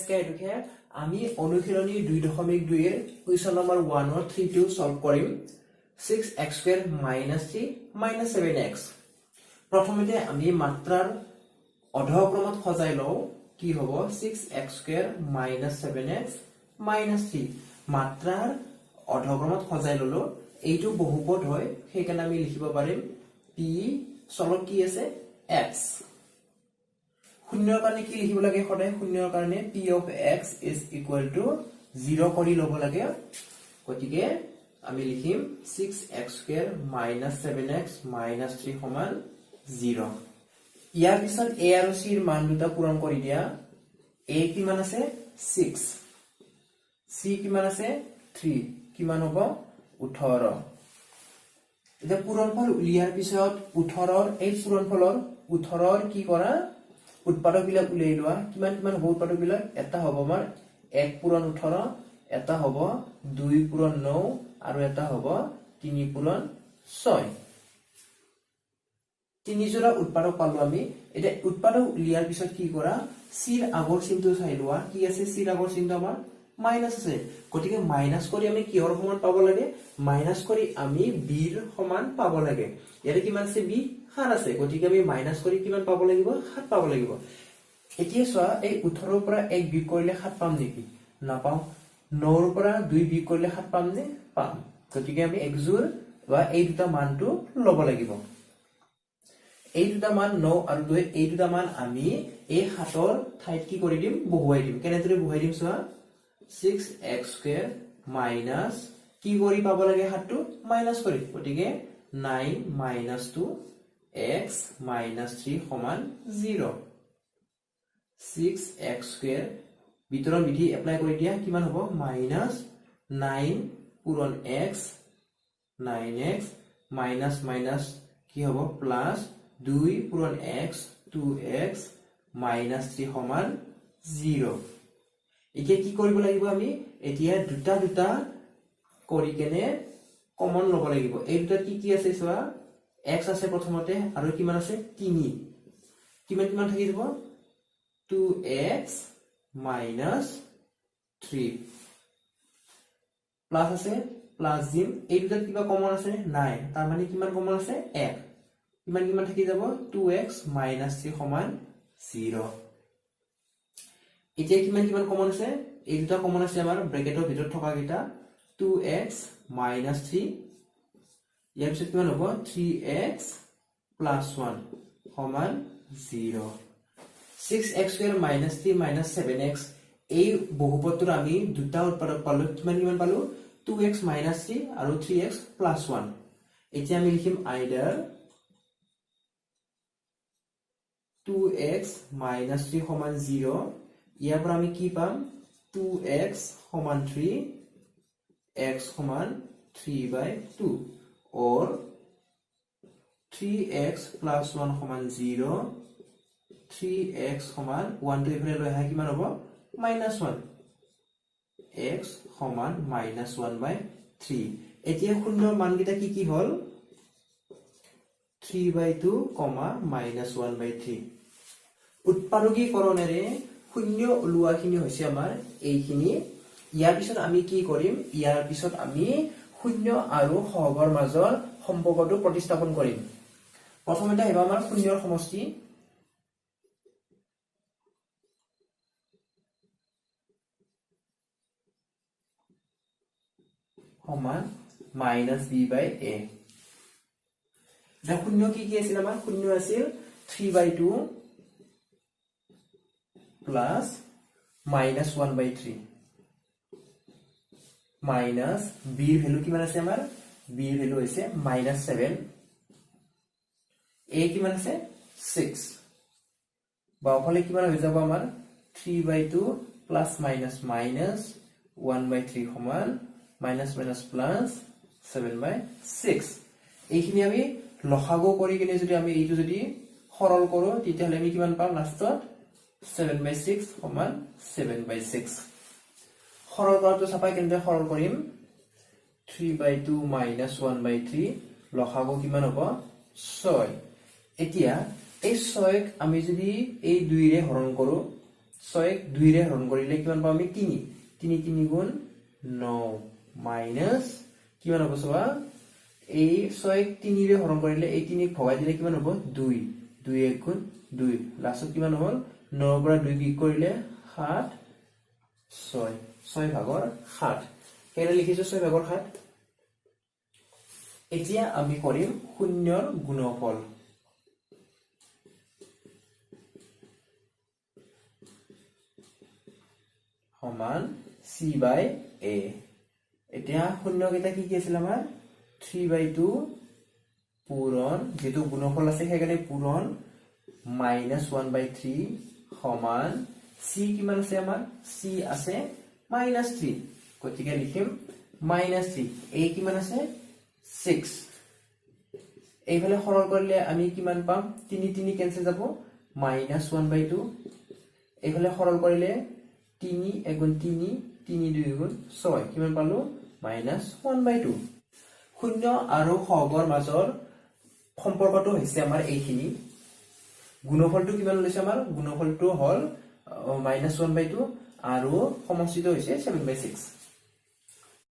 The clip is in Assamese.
SK Educare আমি অনুশীলনী 2.2 এৰ কোয়েশ্চন নাম্বাৰ 1 or 3 সলভ কৰিম 6x² - 3 - 7x প্ৰথমতে আমি মাত্ৰাৰ অধক্ৰমত সজাই লও কি হ'ব 6x² - 7x - 3 মাত্ৰাৰ অধক্ৰমত সজাই ললো এইটো বহুপদ হয় সেইকাৰণে আমি লিখিব পাৰিম p চলক কি আছে x শূন্যৰ কাৰণে কি লিখিব লাগে সদায় শূন্যৰ কাৰণে p of x is equal to 0 কৰি লব লাগে গতিকে আমি লিখিম 6x² - 7x - 3 সমান 0 ইয়াৰ পিছত a আৰু c ৰ মান দুটা পূৰণ কৰি দিয়া a কিমান আছে 6 c কিমান আছে 3 কিমান হ'ব 18 এটা পূৰণফল উলিয়াৰ পিছত 18 ৰ এই পূৰণফলৰ 18 ৰ কি কৰা উৎপাদক বিলাক উলিয়াই লোৱা কিমান কিমান হ'ব উৎপাদক বিলাক এটা হ'ব আমাৰ 1 পূৰণ 18 এটা হ'ব 2 পূৰণ 9 আৰু এটা হ'ব 3 পূৰণ 6 তিনি জোড়া উৎপাদক পালো আমি এটা উৎপাদক উলিয়াৰ পিছত কি কৰা c ৰ আগৰ চিহ্নটো চাই লোৱা কি আছে c ৰ আগৰ চিহ্নটো আমাৰ মাইনাস আছে গতিকে মাইনাস কৰি আমি কিহৰ সমান পাব লাগে মাইনাস কৰি আমি b ৰ সমান পাব লাগে ইয়াৰে কিমান আছে b 7 আছে গতিকে আমি মাইনাস কৰি কিমান পাব লাগিব 7 পাব লাগিব এতিয়া চোৱা এই 18 ৰ পৰা 1 বিয়োগ কৰিলে 7 পাম নেকি নাপাও 9 ৰ পৰা 2 বিয়োগ কৰিলে 7 পাম নে পাম গতিকে আমি এক জোৰ বা এই দুটা মানটো লব লাগিব এই দুটা মান 9 আৰু 2 এই দুটা মান আমি এই 7 ৰ ঠাইত কি কৰি দিম বহুৱাই দিম কেনেদৰে বহুৱাই দিম চোৱা 6x² minus কি কৰি পাব লাগে হাতটো মাইনাস কৰি গতিকে 9 - 2x - 3 সমান 0 6x² বিতৰণ বিধি এপ্লাই কৰি দিয়া কিমান হ'ব -9 পূৰণ x 9x মাইনাস মাইনাস কি হ'ব প্লাস 2 পূৰণ x 2x - 3 সমান 0 এতিয়া কি কৰিব লাগিব আমি এতিয়া দুটা দুটা কৰি কেনে কমন লব লাগিব এই দুটা কি কি আছে চোৱা x আছে প্ৰথমতে আৰু কিমান আছে 3 কিমান কিমান থাকি যাব 2x - 3 প্লাস আছে প্লাস দিম এই দুটা কিবা কমন আছে নাই তাৰ মানে কিমান কমন আছে 1 কিমান কিমান থাকি যাব 2x - 3 সমান 0 এতিয়া কিমান কিমান কমন আছে এই দুটা কমন আছে আমাৰ ব্ৰেকেটৰ ভিতৰত থকা কিটা 2x - 3 ইয়াৰ পিছত কিমান হ'ব 3x + 1 সমান 0 6x² - 3 - 7x এই বহুপদটোৰ আমি দুটা উৎপাদক পালো কিমান কিমান পালো 2x - 3 আৰু 3x + 1 এতিয়া আমি লিখিম আইদাৰ 2x - 3 সমান 0 ইয়াৰ পৰা আমি কি পাম 2x সমান 3 x সমান 3/2 or 3x + 1 সমান 0 3x সমান 1 to ইফালে লৈ আহা কিমান হ'ব -1 x সমান -1/3 এতিয়া শূন্যৰ মানকেইটা কি কি হ'ল 3/2, -1/3 উৎপাদকীকৰণেৰে শূন্য ওলোৱাখিনি হৈছে আমাৰ এইখিনি ইয়াৰ পিছত আমি কি কৰিম ইয়াৰ পিছত আমি শূন্য আৰু সহগৰ মাজৰ সম্পৰ্কটো প্ৰতিস্থাপন কৰিম প্ৰথমতে আহিব আমাৰ শূন্যৰ সমষ্টি সমান -b/a যে শূন্য কি কি আছিল আমাৰ শূন্য আছিল 3/2 plus -1/3 minus b ৰ ভ্যালু কিমান আছে আমাৰ b ৰ ভ্যালু হৈছে -7 a কিমান আছে 6 বাওফালে কিমান হৈ যাব আমাৰ 3/2 plus minus 1/3 সমান -minus plus 7/6 এইখিনি আমি লসাগু কৰি কিনে যদি আমি এইটো যদি সৰল কৰো তেতিয়া হলে আমি কিমান পাম লাষ্টত 7/6 সমান 7/6 সৰল কৰাটো চাপাই কেনেদৰে সৰল কৰিম 3/2 - 1/3 লসাগু কিমান হ'ব 6 এতিয়া এই 6ক আমি যদি এই 2 ৰে হৰণ কৰো 6 2 ৰে হৰণ কৰিলে কিমান পাম আমি 3 3 3 গুণ 9 মাইনাস কিমান হ'ব চাবা এই 6 3 ৰে হৰণ কৰিলে এই 3 ভগাই দিলে কিমান হ'ব 2 2 1 গুণ 2 লাষ্টত কিমান হ'ল 9 পৰা 2 বিয়োগ কৰিলে 7 6 6 ভাগৰ 7 হেৰে লিখিছো 6 ভাগৰ 7 এতিয়া আমি কৰিম শূন্যৰ গুণফল সমান c by a এতিয়া শূন্য কেইটা কি আছিল আমাৰ 3/2 পূৰণ যেটো গুণফল আছে হেগানে পূৰণ -1/3 সমান c কিমান আছে আমাৰ c আছে -3 গতিকে লিখিম -3 a কিমান আছে 6 এইফালে সৰল কৰিলে আমি কিমান পাম 3 3 কেনসেল যাব -1/2 এইফালে সৰল কৰিলে 3 1 গুণ 3 3 2 গুণ 6 কিমান পালো -1/2 শূন্য আৰু সহগৰ মাজৰ সম্পৰ্কটো হৈছে আমাৰ এইখিনি গুণফলটো কিমান লৈছে আমাৰ গুণফলটো হল -1/2 আৰু সমষ্টিটো হৈছে 7/6